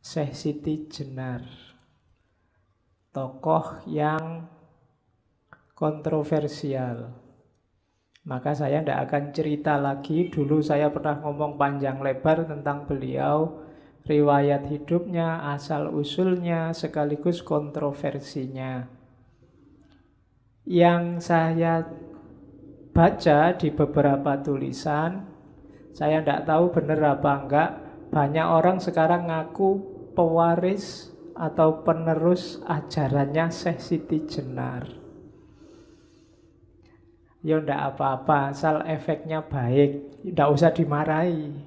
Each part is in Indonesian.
Syekh Siti Jenar, tokoh yang kontroversial. Maka saya tidak akan cerita lagi. Dulu saya pernah ngomong panjang lebar tentang beliau, riwayat hidupnya, asal-usulnya, sekaligus kontroversinya. Yang saya baca di beberapa tulisan, saya tidak tahu benar apa enggak, banyak orang sekarang ngaku pewaris atau penerus ajarannya Syekh Siti Jenar. Ya ndak apa-apa, asal efeknya baik, ndak usah dimarahi.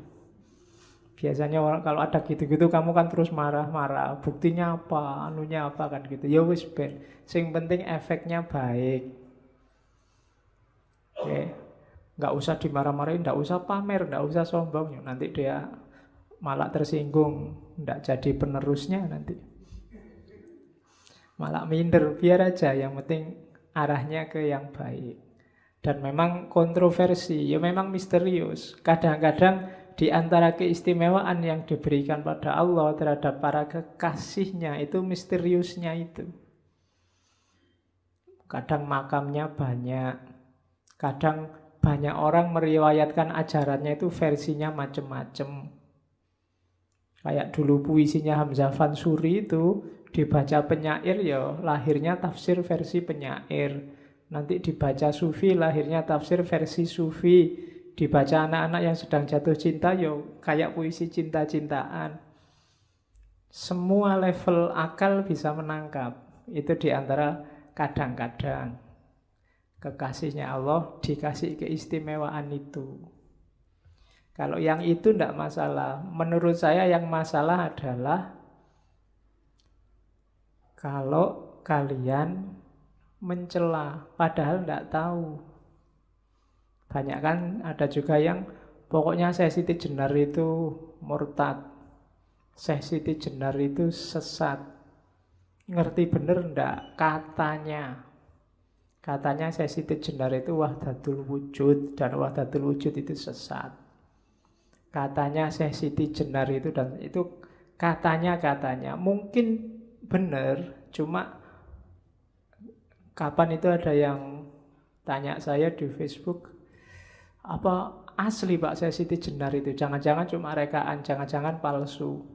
Biasanya orang kalau ada gitu-gitu kamu kan terus marah-marah. Buktinya apa? Anunya apa kan gitu. Ya wis ben. Sing penting efeknya baik. Oke. Nggak usah dimarah-marahin, nggak usah pamer, nggak usah sombong. Nanti dia malah tersinggung, nggak jadi penerusnya nanti. Malah minder, biar aja. Yang penting arahnya ke yang baik. Dan memang kontroversi, ya memang misterius. Kadang-kadang di antara keistimewaan yang diberikan pada Allah terhadap para kekasihnya itu misteriusnya itu. Kadang makamnya banyak, kadang banyak orang meriwayatkan ajarannya itu versinya macam-macam. Kayak dulu puisinya Hamzah Fansuri itu dibaca penyair ya lahirnya tafsir versi penyair. Nanti dibaca sufi, lahirnya tafsir versi sufi. Dibaca anak-anak yang sedang jatuh cinta, yo kayak puisi cinta-cintaan. Semua level akal bisa menangkap. Itu diantara kadang-kadang kekasihnya Allah dikasih keistimewaan itu. Kalau yang itu tidak masalah. Menurut saya yang masalah adalah kalau kalian mencela, padahal tidak tahu. Banyak kan ada juga yang pokoknya Syekh Siti Jenar itu murtad, Syekh Siti Jenar itu sesat. Ngerti bener ndak? Katanya Syekh Siti Jenar itu wahdatul wujud, dan wahdatul wujud itu sesat. Katanya Syekh Siti Jenar itu, dan itu katanya mungkin benar, cuma kapan itu ada yang tanya saya di Facebook, apa asli Pak Syekh Siti Jenar itu? Jangan-jangan cuma rekaan, jangan-jangan palsu.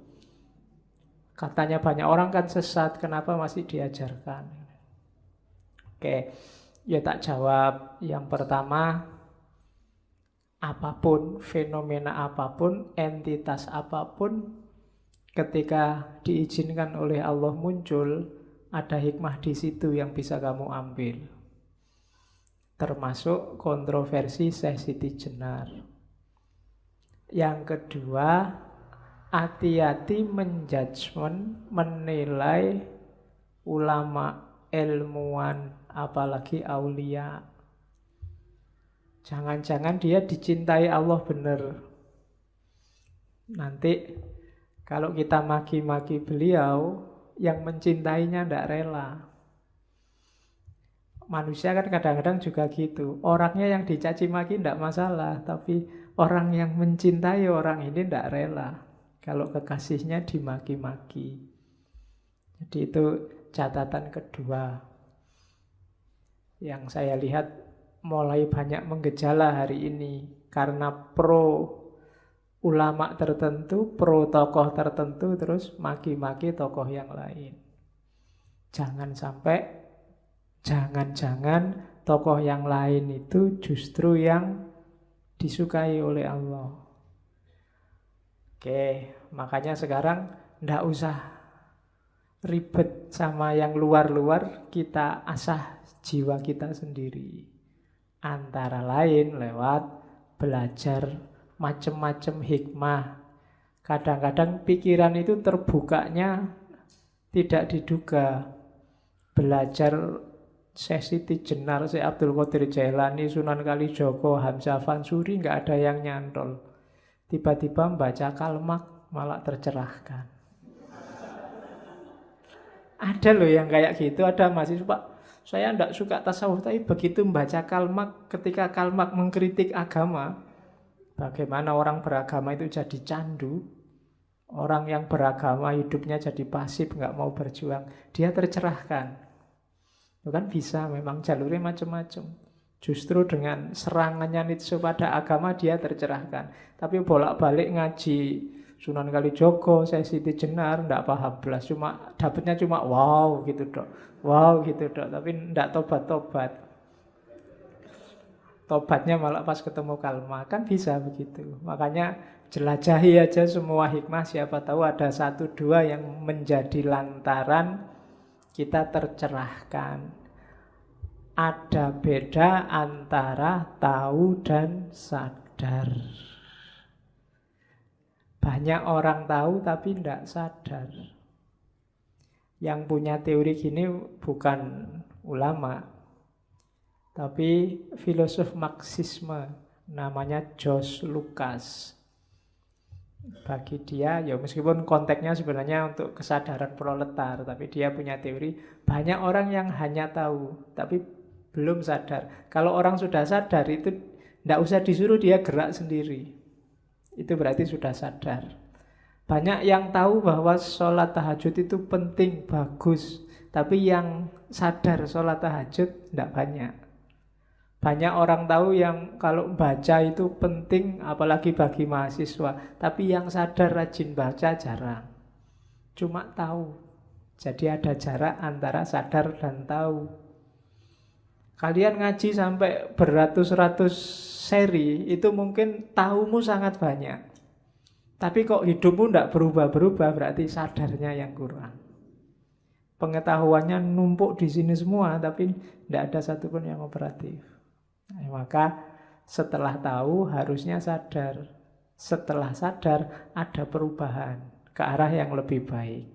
Katanya banyak orang kan sesat, kenapa masih diajarkan? Oke, ya tak jawab. Yang pertama, apapun, fenomena apapun, entitas apapun, ketika diizinkan oleh Allah muncul, ada hikmah di situ yang bisa kamu ambil. Termasuk kontroversi Syekh Siti Jenar. Yang kedua, hati-hati menjudgment, menilai ulama, ilmuwan, apalagi aulia. Jangan-jangan dia dicintai Allah benar. Nanti kalau kita maki-maki beliau, yang mencintainya tidak rela. Manusia kan kadang-kadang juga gitu. Orangnya yang dicaci maki tidak masalah, tapi orang yang mencintai orang ini tidak rela kalau kekasihnya dimaki-maki. Jadi itu catatan kedua yang saya lihat mulai banyak menggejala hari ini. Karena pro ulama tertentu, pro tokoh tertentu, terus maki-maki tokoh yang lain. Jangan-jangan tokoh yang lain itu justru yang disukai oleh Allah. Oke, makanya sekarang ndak usah ribet sama yang luar-luar, kita asah jiwa kita sendiri. Antara lain lewat belajar macam-macam hikmah. Kadang-kadang pikiran itu terbukanya tidak diduga. Belajar Syekh Siti Jenar, Syekh Abdul Qadir Jailani, Sunan Kalijogo, Hamzah Fansuri, nggak ada yang nyantol. Tiba-tiba membaca kalmak malah tercerahkan. Ada loh yang kayak gitu, ada mahasiswa, Pak, saya tidak suka tasawuf, tapi begitu membaca kalmak, ketika kalmak mengkritik agama, bagaimana orang beragama itu jadi candu, Orang yang beragama hidupnya jadi pasif, nggak mau berjuang, dia tercerahkan. Itu kan bisa, memang jalurnya macam-macam. Justru dengan serangannya Nietzsche pada agama dia tercerahkan. Tapi bolak-balik ngaji Sunan Kalijogo, saya Siti Jenar, nggak paham belas. Cuma dapatnya cuma wow gitu dok. Wow gitu dok, tapi nggak tobat-tobat. Tobatnya malah pas ketemu Kalma. Kan bisa begitu. Makanya jelajahi aja semua hikmah. Siapa tahu ada satu dua yang menjadi lantaran kita tercerahkan. Ada beda antara tahu dan sadar. Banyak orang tahu tapi tidak sadar. Yang punya teori gini bukan ulama, tapi filosof Marxisme, namanya George Lucas. Bagi dia, ya meskipun konteksnya sebenarnya untuk kesadaran proletar, tapi dia punya teori, banyak orang yang hanya tahu, tapi belum sadar. Kalau orang sudah sadar itu tidak usah disuruh, dia gerak sendiri. Itu berarti sudah sadar. Banyak yang tahu bahwa sholat tahajud itu penting, bagus, tapi yang sadar sholat tahajud tidak banyak. Banyak orang tahu yang kalau baca itu penting, apalagi bagi mahasiswa. Tapi yang sadar rajin baca jarang. Cuma tahu. Jadi ada jarak antara sadar dan tahu. Kalian ngaji sampai beratus-ratus seri, itu mungkin tahumu sangat banyak. Tapi kok hidupmu tidak berubah-berubah, berarti sadarnya yang kurang. Pengetahuannya numpuk di sini semua, tapi tidak ada satupun yang operatif. Maka setelah tahu harusnya sadar. Setelah sadar ada perubahan ke arah yang lebih baik.